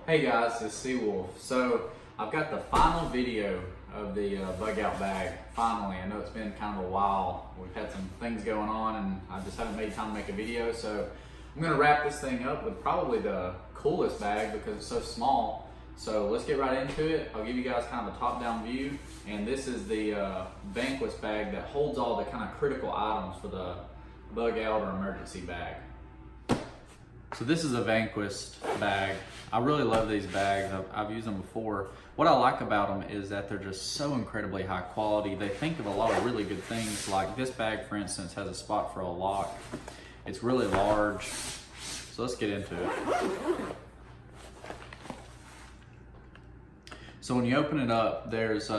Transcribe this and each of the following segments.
Hey guys, it's Seawolf. So I've got the final video of the Bugout Bag. Finally, I know it's been kind of a while. We've had some things going on and I just haven't made time to make a video. So I'm gonna wrap this thing up with probably the coolest bag because it's so small. So let's get right into it. I'll give you guys kind of a top-down view. And this is the vanquished bag that holds all the kind of critical items for the bug out or emergency bag. So this is a vanquished bag. I really love these bags. I've used them before. What I like about them is that they're just so incredibly high quality. They think of a lot of really good things. Like this bag, for instance, has a spot for a lock. It's really large. So let's get into it. So when you open it up, there's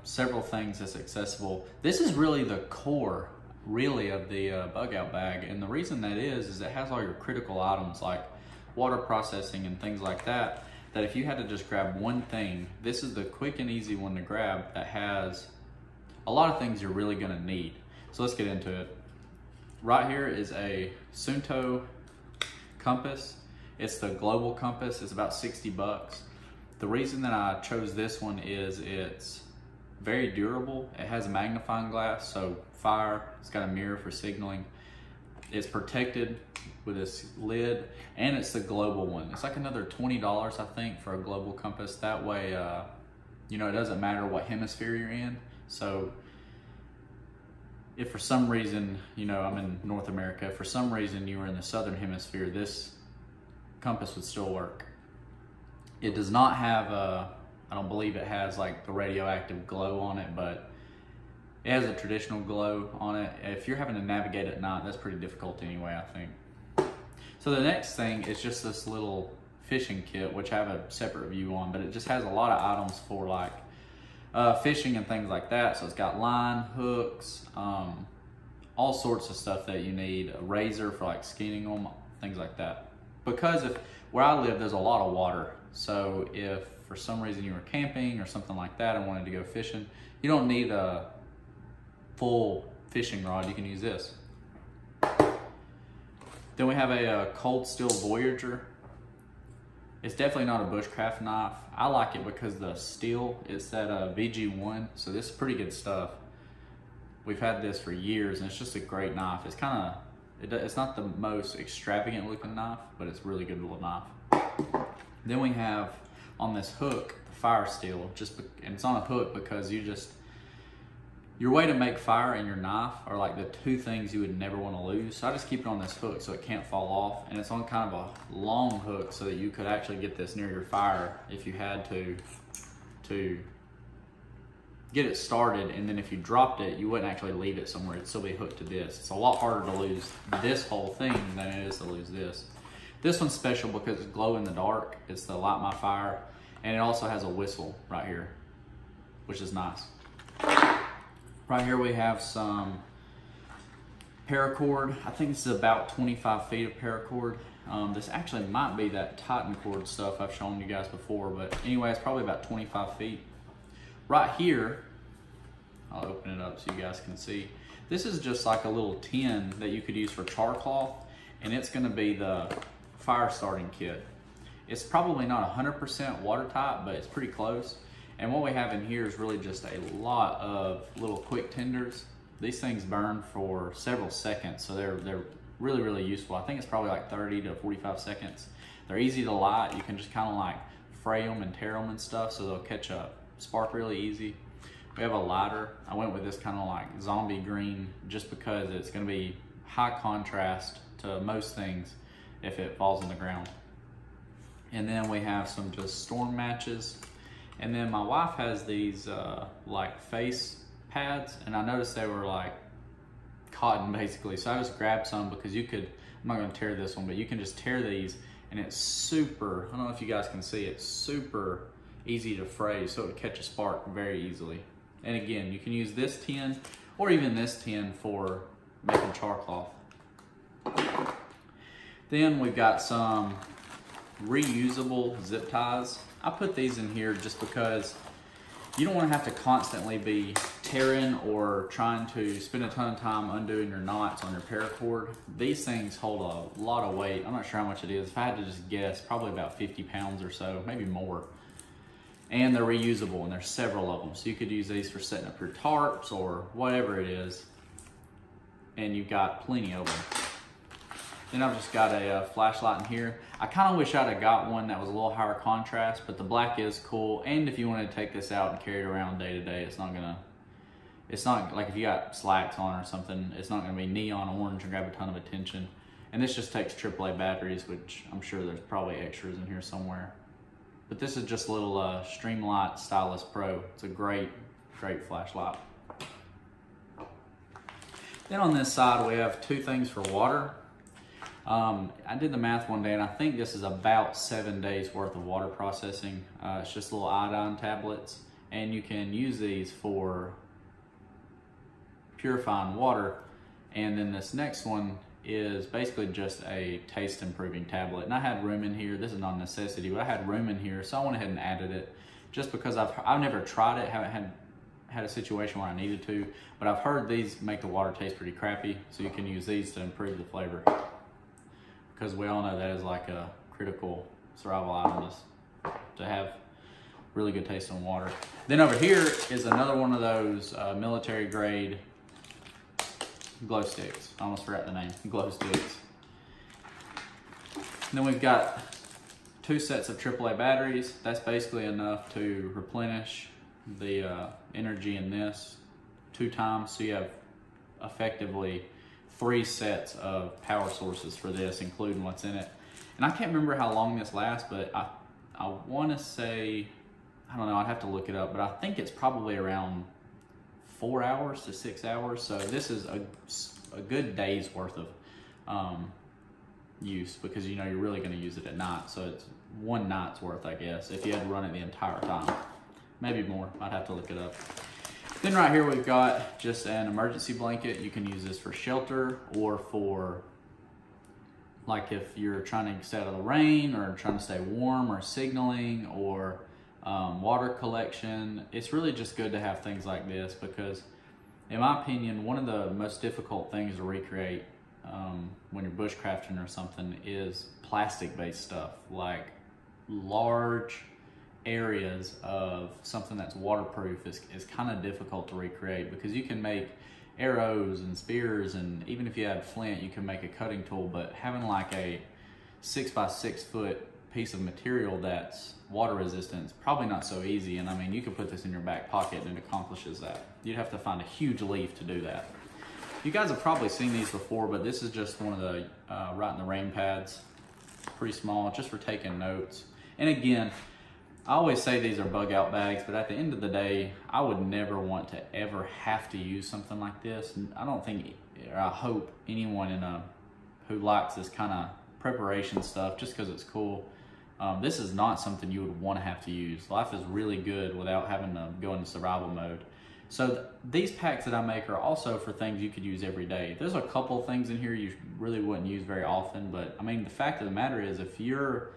several things that's accessible. This is really the core really of the Bugout Bag, and the reason that is it has all your critical items like water processing and things like that, that if you had to just grab one thing, this is the quick and easy one to grab that has a lot of things you're really going to need. So let's get into it. Right here is a Sunto compass. It's the global compass. It's about 60 bucks. The reason that I chose this one is it's very durable. It has a magnifying glass, so fire. It's got a mirror for signaling. It's protected with this lid, and it's the global one. It's like another $20, I think, for a global compass. That way, you know, it doesn't matter what hemisphere you're in. So if for some reason, you know, I'm in North America, if for some reason you were in the southern hemisphere, this compass would still work. It does not have I don't believe it has like the radioactive glow on it, but it has a traditional glow on it. If you're having to navigate at night, that's pretty difficult anyway, I think. So the next thing is just this little fishing kit, which I have a separate review on, but it just has a lot of items for like fishing and things like that. So it's got line, hooks, all sorts of stuff that you need, a razor for like skinning them, things like that. Because where I live, there's a lot of water. So if for some reason you were camping or something like that and wanted to go fishing, you don't need a full fishing rod. You can use this. Then we have a cold steel Voyager. It's definitely not a bushcraft knife. I like it because the steel, it's that VG1, so this is pretty good stuff. We've had this for years and it's just a great knife. It's kind of, it's not the most extravagant looking knife, but it's a really good little knife. Then we have on this hook, the fire steel, and it's on a hook because your way to make fire and your knife are like the two things you would never want to lose. So I just keep it on this hook so it can't fall off, and it's on kind of a long hook so that you could actually get this near your fire if you had to get it started, and then if you dropped it, you wouldn't actually leave it somewhere. It'd still be hooked to this. It's a lot harder to lose this whole thing than it is to lose this. This one's special because it's glow in the dark. It's the light my fire, and it also has a whistle right here, which is nice. Right here we have some paracord. I think this is about 25 feet of paracord. This actually might be that Titan cord stuff I've shown you guys before, but anyway, it's probably about 25 feet. Right here, I'll open it up so you guys can see. This is just like a little tin that you could use for char cloth, and it's gonna be the fire starting kit. It's probably not 100% watertight, but it's pretty close. And what we have in here is really just a lot of little quick tenders. These things burn for several seconds, so they're really, really useful. I think it's probably like 30 to 45 seconds. They're easy to light. You can just kind of like fray them and tear them and stuff, so they'll catch a spark really easy. We have a lighter. I went with this kind of like zombie green just because it's gonna be high contrast to most things if it falls on the ground. And then we have some just storm matches. And then my wife has these like face pads, and I noticed they were like cotton basically. So I just grabbed some because you could, I'm not gonna tear this one, but you can just tear these, and it's super, I don't know if you guys can see, it's super easy to fray, so it would catch a spark very easily. And again, you can use this tin or even this tin for making char cloth. Then we've got some reusable zip ties. I put these in here just because you don't want to have to constantly be tearing or trying to spend a ton of time undoing your knots on your paracord. These things hold a lot of weight. I'm not sure how much it is. If I had to just guess, probably about 50 pounds or so, maybe more. And they're reusable, and there's several of them. So you could use these for setting up your tarps or whatever it is. And you've got plenty of them. Then I've just got a flashlight in here. I kind of wish I'd have got one that was a little higher contrast, but the black is cool. And if you want to take this out and carry it around day to day, it's not like if you got slacks on or something, it's not gonna be neon orange and grab a ton of attention. And this just takes AAA batteries, which I'm sure there's probably extras in here somewhere. But this is just a little Streamlight Stylus Pro. It's a great flashlight. Then on this side, we have two things for water. I did the math one day, and I think this is about 7 days worth of water processing. It's just little iodine tablets, and you can use these for purifying water. And then this next one is basically just a taste improving tablet. And I had room in here. This is not a necessity, but I had room in here, so I went ahead and added it just because I've never tried it, haven't had a situation where I needed to, but I've heard these make the water taste pretty crappy, so you can use these to improve the flavor. Because we all know that is like a critical survival item, is to have really good taste in water. Then over here is another one of those military grade glow sticks. I almost forgot the name, glow sticks. And then we've got 2 sets of AAA batteries. That's basically enough to replenish the energy in this 2 times. So you have effectively 3 sets of power sources for this, including what's in it. And I can't remember how long this lasts, but I want to say, I don't know, I'd have to look it up, but I think it's probably around 4 hours to 6 hours. So this is a good day's worth of use, because you know you're really going to use it at night. So it's 1 night's worth, I guess, if you had to run it the entire time. Maybe more, I'd have to look it up. Then right here we've got just an emergency blanket. You can use this for shelter, or for like if you're trying to stay out of the rain, or trying to stay warm, or signaling, or water collection. It's really just good to have things like this, because in my opinion, one of the most difficult things to recreate when you're bushcrafting or something is plastic-based stuff, like large areas of something that's waterproof is kind of difficult to recreate, because you can make arrows and spears, and even if you had flint, you can make a cutting tool, but having like a 6 by 6 foot piece of material that's water resistant is probably not so easy. And I mean, you could put this in your back pocket and it accomplishes that. You'd have to find a huge leaf to do that. You guys have probably seen these before, but this is just one of the right in the rain pads. Pretty small, just for taking notes. And again, I always say these are Bugout bags, but at the end of the day, I would never want to ever have to use something like this. I don't think, or I hope anyone who likes this kind of preparation stuff, just because it's cool, this is not something you would want to have to use. Life is really good without having to go into survival mode. So these packs that I make are also for things you could use every day. There's a couple things in here you really wouldn't use very often, but I mean, the fact of the matter is, if you're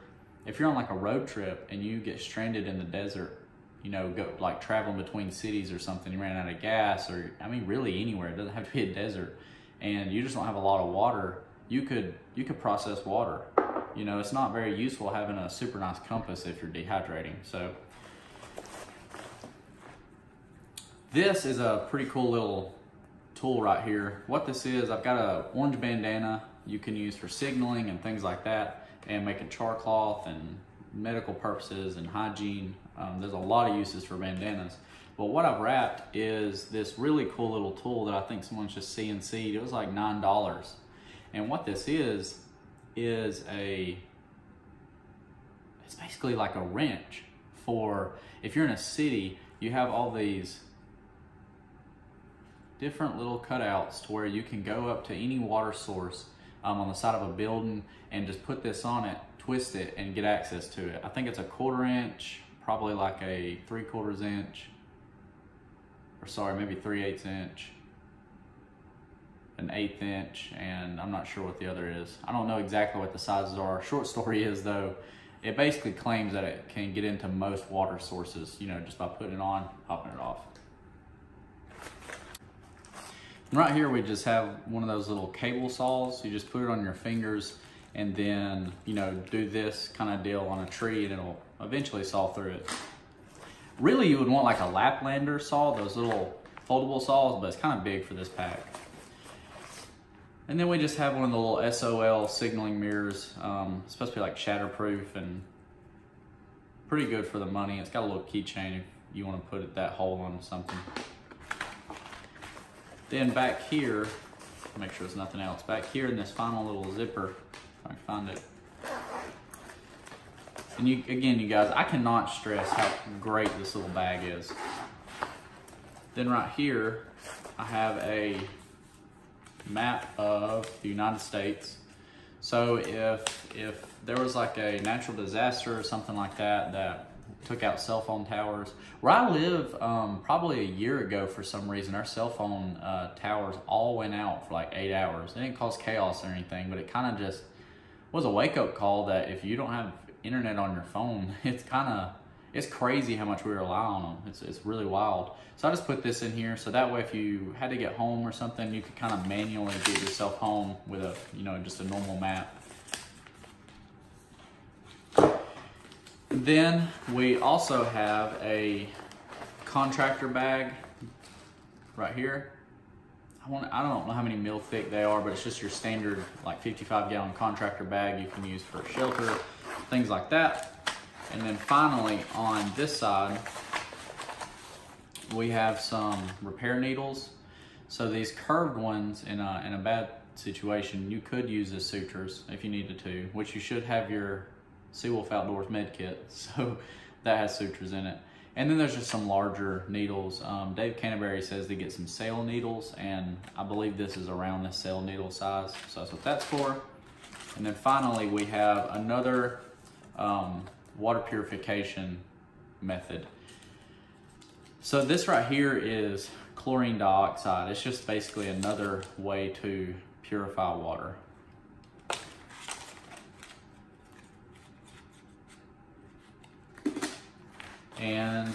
on like a road trip and you get stranded in the desert, you know, go like traveling between cities or something, you ran out of gas, or I mean, really anywhere, it doesn't have to be a desert, and you just don't have a lot of water, you could process water. You know, it's not very useful having a super nice compass if you're dehydrating. So this is a pretty cool little tool right here. What this is, I've got a orange bandana you can use for signaling and things like that, and making char cloth and medical purposes and hygiene. There's a lot of uses for bandanas. But what I've wrapped is this really cool little tool that I think someone's just CNC'd. It was like $9. And what this is it's basically like a wrench for, if you're in a city, you have all these different little cutouts to where you can go up to any water source on the side of a building and just put this on it, twist it, and get access to it. I think it's a 1/4 inch, probably like a 3/4 inch, or sorry, maybe 3/8 inch, an 1/8 inch, and I'm not sure what the other is. I don't know exactly what the sizes are. Short story is though, it basically claims that it can get into most water sources, you know, just by putting it on, popping it off. And right here we just have one of those little cable saws. You just put it on your fingers and then, you know, do this kind of deal on a tree and it'll eventually saw through it. Really, you would want like a Laplander saw, those little foldable saws, but it's kind of big for this pack. And then we just have one of the little SOL signaling mirrors. It's supposed to be like shatterproof and pretty good for the money. It's got a little keychain if you want to put that hole on something. Then back here, make sure there's nothing else. Back here in this final little zipper, if I can find it. And again, you guys, I cannot stress how great this little bag is. Then right here, I have a map of the United States. So if there was like a natural disaster or something like that that took out cell phone towers. Where I live, probably a year ago for some reason, our cell phone towers all went out for like 8 hours. It didn't cause chaos or anything, but it kind of just was a wake-up call that if you don't have internet on your phone, it's crazy how much we rely on them. It's really wild. So I just put this in here so that way if you had to get home or something, you could kind of manually get yourself home with a, you know, just a normal map. Then we also have a contractor bag right here. I don't know how many mil thick they are, but it's just your standard like 55-gallon contractor bag you can use for shelter, things like that. And then finally on this side, we have some repair needles. So these curved ones in a bad situation, you could use as sutures if you needed to, which you should have your Seawolf Outdoors med kit, so that has sutures in it. And then there's just some larger needles. Dave Canterbury says to get some sail needles, and I believe this is around the sail needle size, so that's what that's for. And then finally we have another water purification method. So this right here is chlorine dioxide. It's just basically another way to purify water. And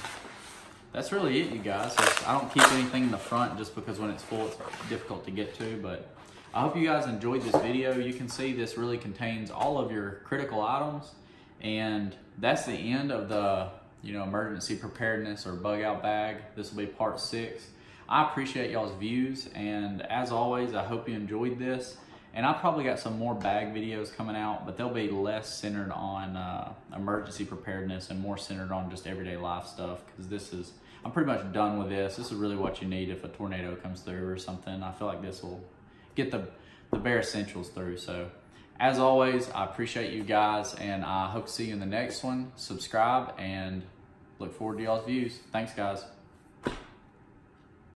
that's really it, you guys. I don't keep anything in the front just because when it's full, it's difficult to get to, but I hope you guys enjoyed this video. You can see this really contains all of your critical items, and that's the end of the, you know, emergency preparedness or bug out bag. This will be part 6. I appreciate y'all's views, and as always, I hope you enjoyed this. And I've probably got some more bag videos coming out, but they'll be less centered on emergency preparedness and more centered on just everyday life stuff, because I'm pretty much done with this. This is really what you need if a tornado comes through or something. I feel like this will get the bare essentials through. So as always, I appreciate you guys, and I hope to see you in the next one. Subscribe and look forward to y'all's views. Thanks, guys.